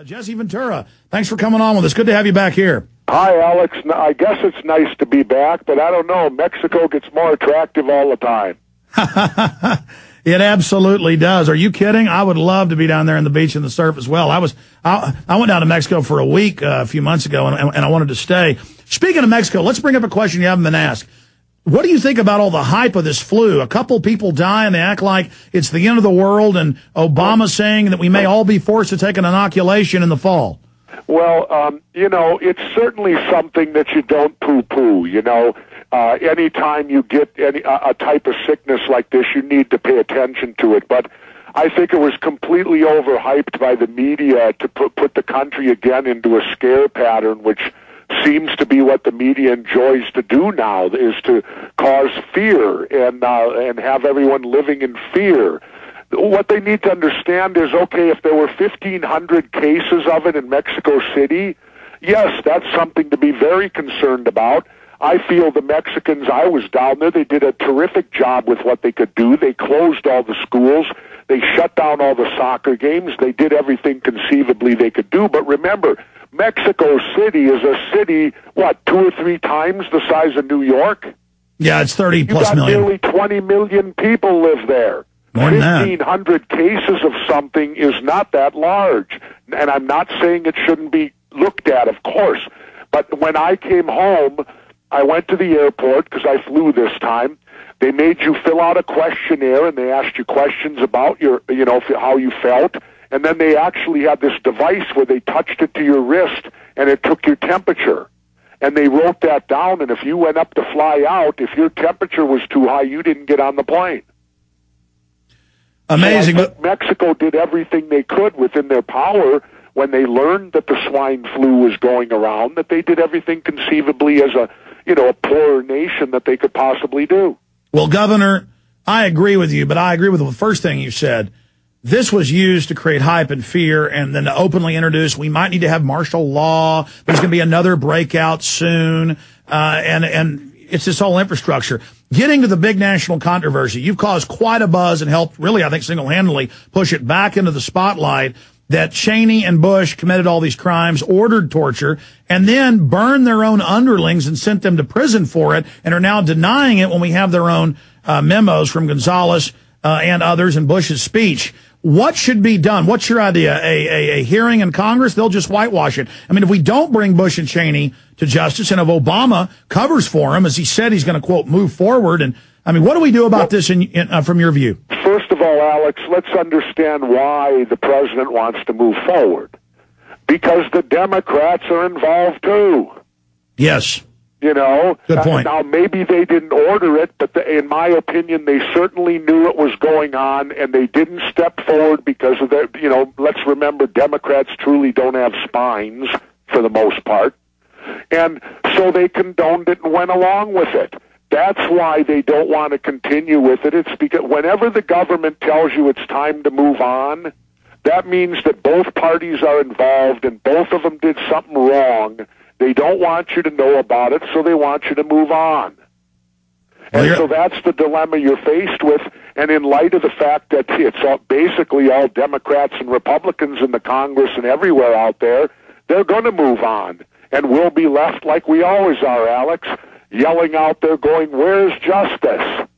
Jesse Ventura, thanks for coming on with us. Good to have you back here. Hi, Alex. I guess it's nice to be back, but I don't know. Mexico gets more attractive all the time. It absolutely does. Are you kidding? I would love to be down there on the beach and the surf as well. I went down to Mexico for a week a few months ago, and I wanted to stay. Speaking of Mexico, let's bring up a question you haven't been asked. What do you think about all the hype of this flu? A couple people die and they act like it's the end of the world, and Obama saying that we may all be forced to take an inoculation in the fall. Well, it's certainly something that you don't poo-poo. Anytime you get a type of sickness like this, you need to pay attention to it. But I think it was completely overhyped by the media to put the country again into a scare pattern, which seems to be what the media enjoys to do now, is to cause fear and have everyone living in fear. What they need to understand is, okay, if there were 1,500 cases of it in Mexico City, yes, that's something to be very concerned about. I feel the Mexicans, I was down there, they did a terrific job with what they could do. They closed all the schools. They shut down all the soccer games. They did everything conceivably they could do. But remember, Mexico City is a city, 2 or 3 times the size of New York? Yeah, it's 30-plus million. Nearly 20 million people live there. 1,500 cases of something is not that large. And I'm not saying it shouldn't be looked at, of course. But when I came home, I went to the airport because I flew this time. They made you fill out a questionnaire, and they asked you questions about your, how you felt. And then they actually had this device where they touched it to your wrist, and it took your temperature. And they wrote that down, and if you went up to fly out, if your temperature was too high, you didn't get on the plane. Amazing. So I think Mexico did everything they could within their power when they learned that the swine flu was going around, that they did everything conceivably as a poorer nation that they could possibly do. Well, Governor, I agree with you, but I agree with the first thing you said. This was used to create hype and fear, and then to openly introduce, we might need to have martial law. There's going to be another breakout soon, and it's this whole infrastructure. Getting to the big national controversy, you've caused quite a buzz and helped really, I think, single-handedly push it back into the spotlight that Cheney and Bush committed all these crimes, ordered torture, and then burned their own underlings and sent them to prison for it, and are now denying it when we have their own memos from Gonzalez and others in Bush's speech. What should be done? What's your idea? A hearing in Congress? They'll just whitewash it. I mean, if we don't bring Bush and Cheney to justice, and if Obama covers for him, as he said he's going to, quote, move forward, and I mean, what do we do about this from your view? First of all, Alex, let's understand why the president wants to move forward. Because the Democrats are involved, too. Yes. Good point. Now, maybe they didn't order it, but in my opinion, they certainly knew it was going on, and they didn't step forward because of their, let's remember, Democrats truly don't have spines for the most part. And so they condoned it and went along with it. That's why they don't want to continue with it. It's because whenever the government tells you it's time to move on, that means that both parties are involved and both of them did something wrong. They don't want you to know about it, so they want you to move on. And so that's the dilemma you're faced with. And in light of the fact that it's basically all Democrats and Republicans in the Congress and everywhere out there, they're going to move on. And we'll be left like we always are, Alex, yelling out there going, where's justice?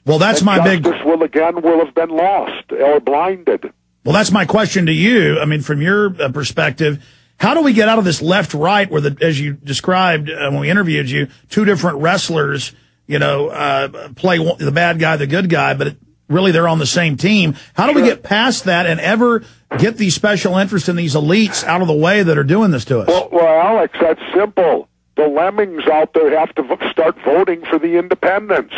Well, that's and my big... Justice will have been lost or blinded. Well, that's my question to you. I mean, from your perspective, how do we get out of this left-right where, as you described when we interviewed you, 2 different wrestlers, play the bad guy, the good guy, but really they're on the same team? How do we get past that and ever get these special interests and these elites out of the way that are doing this to us? Well, Alex, that's simple. The lemmings out there have to start voting for the independents.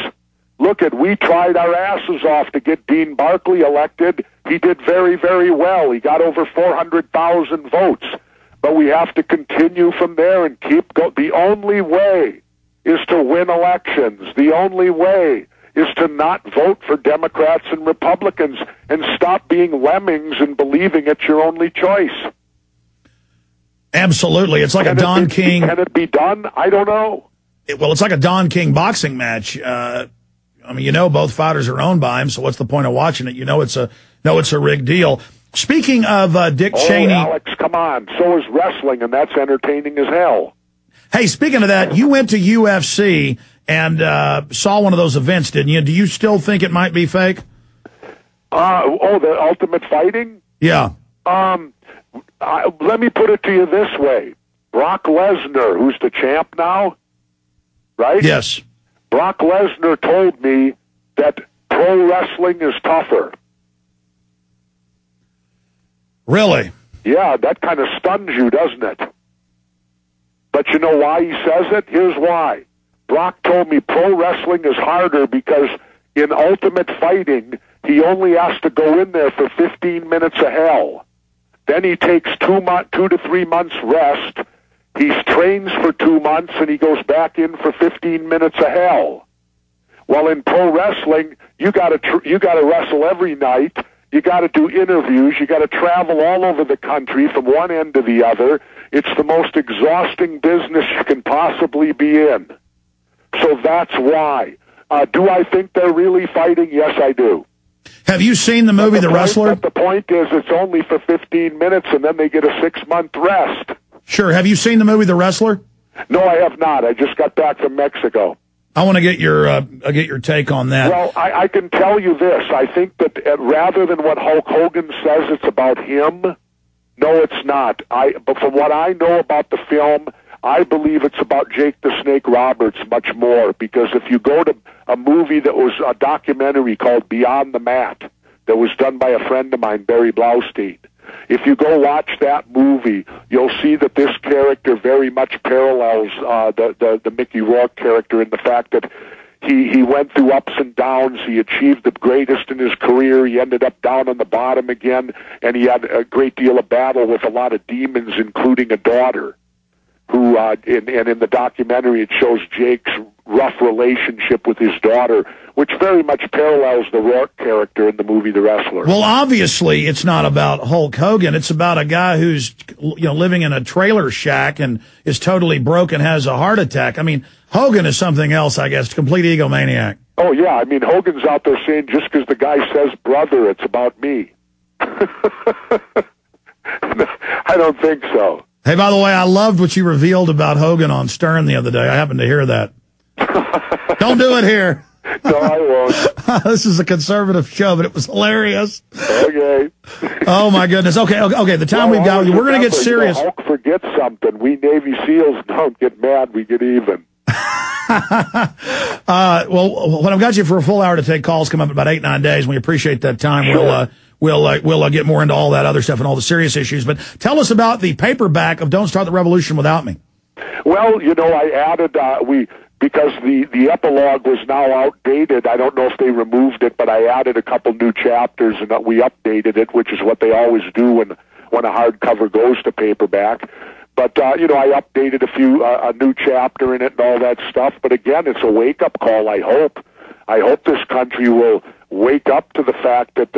Look, we tried our asses off to get Dean Barkley elected. He did very, very well. He got over 400,000 votes. But we have to continue from there and keep going. The only way is to win elections. The only way is to not vote for Democrats and Republicans and stop being lemmings and believing it's your only choice. Absolutely. It's like a Don King. Can it be done? I don't know. Well, it's like a Don King boxing match. I mean, both fighters are owned by him, so what's the point of watching it? It's a rigged deal. Speaking of Dick Cheney. Alex, come on. So is wrestling, and that's entertaining as hell. Hey, speaking of that, you went to UFC and saw one of those events, didn't you? Do you still think it might be fake? The Ultimate Fighting? Yeah. Let me put it to you this way. Brock Lesnar, who's the champ now, right? Yes. Brock Lesnar told me that pro wrestling is tougher. Really? Yeah, that kind of stuns you, doesn't it? But you know why he says it? Here's why. Brock told me pro wrestling is harder because in Ultimate Fighting, he only has to go in there for 15 minutes of hell. Then he takes 2 to 3 months rest. He trains for 2 months, and he goes back in for 15 minutes of hell. Well, in pro wrestling, you got to wrestle every night. You got to do interviews. You got to travel all over the country from one end to the other. It's the most exhausting business you can possibly be in. So that's why. Do I think they're really fighting? Yes, I do. Have you seen the movie The Wrestler? But the point is it's only for 15 minutes, and then they get a 6-month rest. Sure. Have you seen the movie The Wrestler? No, I have not. I just got back from Mexico. I want to get your take on that. Well, I can tell you this. I think that rather than what Hulk Hogan says it's about him, no, it's not. But from what I know about the film, I believe it's about Jake the Snake Roberts much more, because if you go to a movie that was a documentary called Beyond the Mat that was done by a friend of mine, Barry Blaustein, if you go watch that movie, you'll see that this character very much parallels the Mickey Rourke character in the fact that he went through ups and downs. He achieved the greatest in his career. He ended up down on the bottom again, and he had a great deal of battle with a lot of demons, including a daughter. Who in the documentary it shows Jake's rough relationship with his daughter, which very much parallels the Rourke character in the movie The Wrestler. Well, obviously it's not about Hulk Hogan. It's about a guy who's living in a trailer shack and is totally broke and has a heart attack. I mean, Hogan is something else, I guess, complete egomaniac. Oh yeah, I mean Hogan's out there saying just because the guy says brother, it's about me. I don't think so. Hey, by the way, I loved what you revealed about Hogan on Stern the other day. I happened to hear that. Don't do it here. No, I won't. This is a conservative show, but it was hilarious. Okay. Oh, my goodness. Okay. The time we've got, we're going to get serious. Hulk forgets something. We Navy SEALs don't get mad. We get even. Well, when I've got you for a full hour to take calls, come up in about 8-9 days, and we appreciate that time. Sure. We'll get more into all that other stuff and all the serious issues. But tell us about the paperback of Don't Start the Revolution Without Me. Well, I added, because the epilogue was now outdated. I don't know if they removed it, but I added a couple new chapters and we updated it, which is what they always do when a hardcover goes to paperback. But, I updated a new chapter in it and all that stuff. But again, it's a wake-up call, I hope. I hope this country will wake up to the fact that,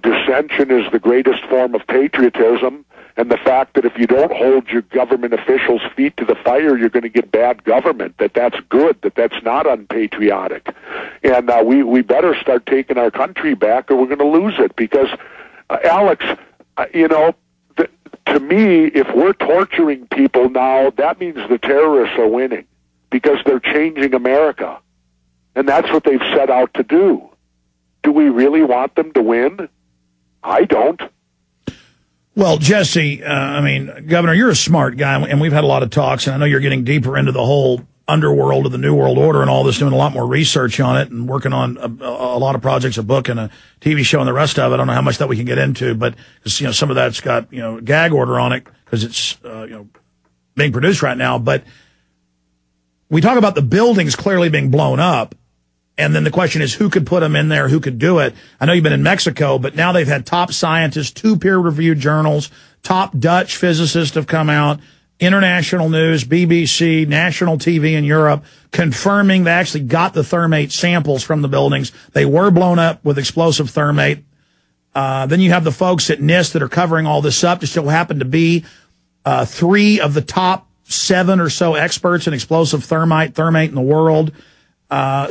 dissension is the greatest form of patriotism, and the fact that if you don't hold your government officials' feet to the fire, you're going to get bad government, that's good, that's not unpatriotic. And we better start taking our country back or we're going to lose it, because, Alex, to me, if we're torturing people now, that means the terrorists are winning, because they're changing America. And that's what they've set out to do. Do we really want them to win? I don't. Well, Jesse, Governor, you're a smart guy, and we've had a lot of talks, and I know you're getting deeper into the whole underworld of the New World Order and all this, doing a lot more research on it and working on a lot of projects, a book and a TV show and the rest of it. I don't know how much that we can get into, but some of that's got, gag order on it because it's, being produced right now. But we talk about the buildings clearly being blown up. And then the question is, who could put them in there? Who could do it? I know you've been in Mexico, but now they've had top scientists, 2 peer-reviewed journals, top Dutch physicists have come out, international news, BBC, national TV in Europe, confirming they actually got the thermate samples from the buildings. They were blown up with explosive thermate. Then you have the folks at NIST that are covering all this up. There still happen to be 3 of the top 7 or so experts in explosive thermate in the world.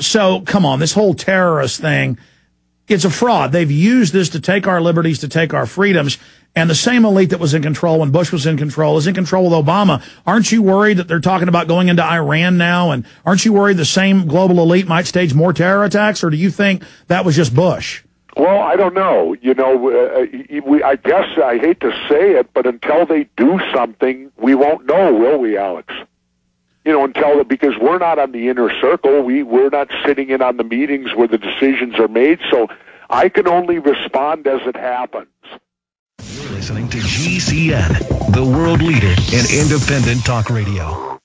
So come on, this whole terrorist thing, it's a fraud. They've used this to take our liberties, to take our freedoms. And the same elite that was in control when Bush was in control is in control with Obama. Aren't you worried that they're talking about going into Iran now? And aren't you worried the same global elite might stage more terror attacks? Or do you think that was just Bush? Well, I don't know. You know, I guess I hate to say it, but until they do something, we won't know, will we, Alex? You know, because we're not on the inner circle. We're not sitting in on the meetings where the decisions are made. So I can only respond as it happens. You're listening to GCN, the world leader in independent talk radio.